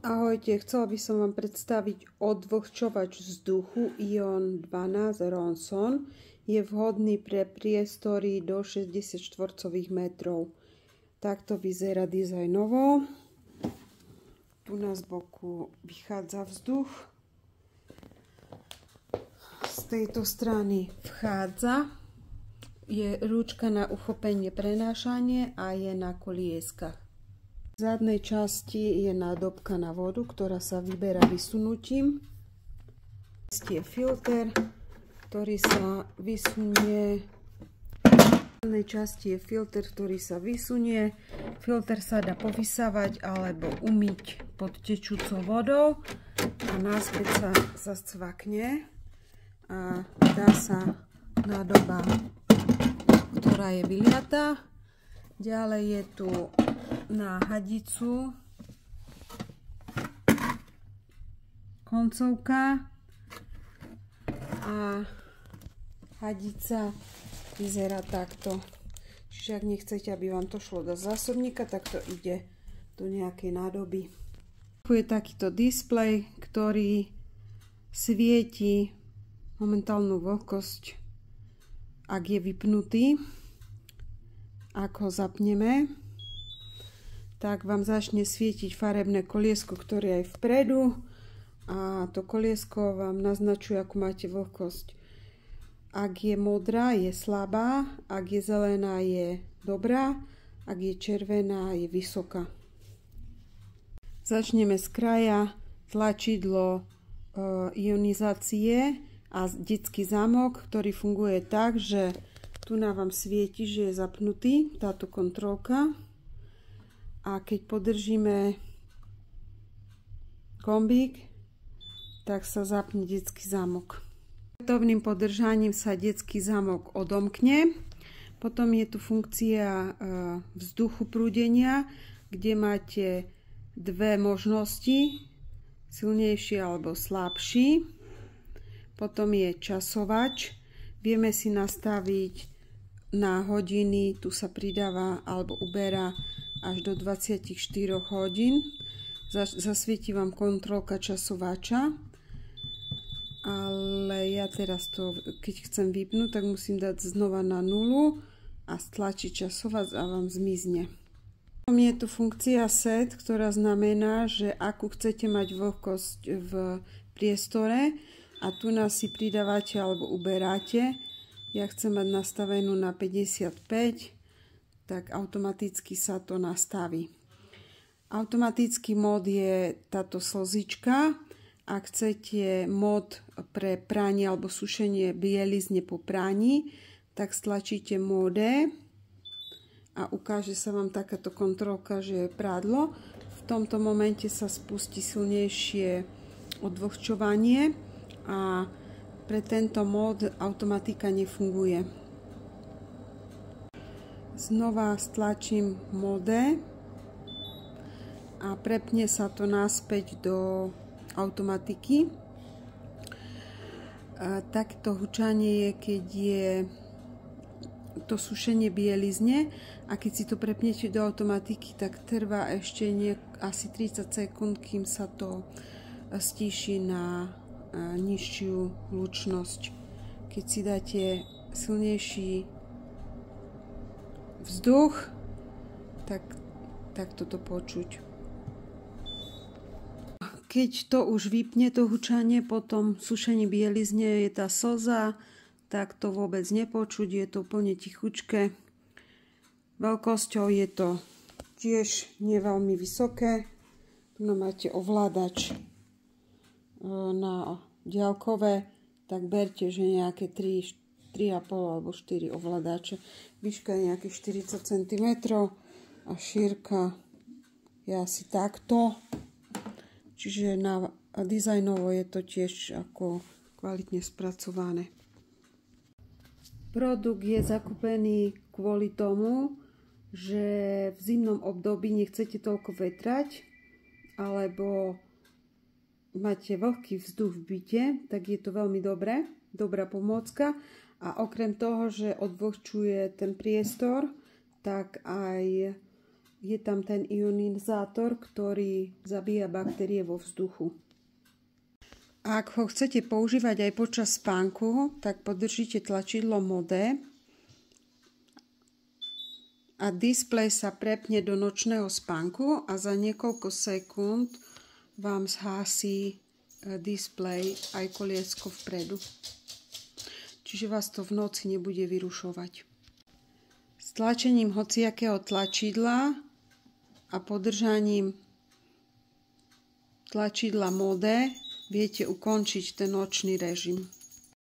Ahojte, chcela by som vám predstaviť odvlhčovač vzduchu Ion 12 Ronson. Je vhodný pre priestory do 60 štvorcových metrov. Takto vyzerá dizajnovo. Tu na z boku vychádza vzduch. Z tejto strany vchádza. Je ručka na uchopenie prenášanie a je na kolieskach. V zadnej časti je nádobka na vodu, ktorá sa vyberá vysunutím. Je filter, ktorý sa vysunie. V zadnej časti je filter, ktorý sa vysunie. Filter sa dá povysávať alebo umyť pod tečúcou vodou a naspäť sa scvakne a dá sa nádoba, ktorá je vyliatá. Ďalej je tu na hadicu koncovka a hadica vyzerá takto. Čiže ak nechcete, aby vám to šlo do zásobníka, tak to ide do nejakej nádoby. Tu je takýto displej, ktorý svieti momentálnu vlhkosť, ak je vypnutý. Ak ho zapneme, tak vám začne svietiť farebné koliesko, ktoré je vpredu, a to koliesko vám naznačuje, akú máte vlhkosť. Ak je modrá, je slabá, ak je zelená, je dobrá, ak je červená, je vysoká. Začneme z kraja. Tlačidlo ionizácie a detský zámok, ktorý funguje tak, že tu nám vám svieti, že je zapnutý táto kontrolka. A keď podržíme gombík, tak sa zapne detský zámok. Opätovným podržaním sa detský zámok odomkne. Potom je tu funkcia vzduchu prúdenia, kde máte dve možnosti, silnejší alebo slabší. Potom je časovač. Vieme si nastaviť na hodiny, tu sa pridáva alebo uberá až do 24 hodín. Zasvieti vám kontrolka časovača, ale ja teraz to, keď chcem vypnúť, tak musím dať znova na 0 a stlačiť časovač a vám zmizne. Potom je tu funkcia set, ktorá znamená, že akú chcete mať vlhkosť v priestore a tu nás si pridávate alebo uberáte. Ja chcem mať nastavenú na 55, tak automaticky sa to nastaví. Automatický mód je táto slzička. Ak chcete mód pre pranie alebo sušenie bielizne po praní, tak stlačíte móde a ukáže sa vám takáto kontrolka, že je prádlo. V tomto momente sa spustí silnejšie odvlhčovanie a pre tento mód automatika nefunguje. Znova stlačím móde a prepne sa to naspäť do automatiky. Takto hučanie je, keď je to sušenie bielizne, a keď si to prepnete do automatiky, tak trvá ešte asi 30 sekúnd, kým sa to stíši na nižšiu hlučnosť. Keď si dáte silnejší vzduch, tak toto počuť. Keď to už vypne, to hučanie, potom sušenie bielizne, je tá slza, tak to vôbec nepočuť, je to úplne tichučké. Veľkosťou je to tiež nie veľmi vysoké. Tu máte ovládač na diaľkové, tak berte, že nejaké 3,5 alebo 4 ovládače. Výška je nejakých 40 cm a šírka je asi takto. Čiže na dizajnovo je to tiež ako kvalitne spracované. Produkt je zakúpený kvôli tomu, že v zimnom období nechcete toľko vetrať alebo máte vlhký vzduch v byte, tak je to veľmi dobrá pomôcka. A okrem toho, že odvlhčuje ten priestor, tak aj je tam ten ionizátor, ktorý zabíja baktérie vo vzduchu. Ak ho chcete používať aj počas spánku, tak podržíte tlačidlo Mode a displej sa prepne do nočného spánku a za niekoľko sekúnd vám zhasí displej aj koliesko vpredu. Čiže vás to v noci nebude vyrušovať. S tlačením hociakého tlačidla a podržaním tlačidla Mode viete ukončiť ten nočný režim.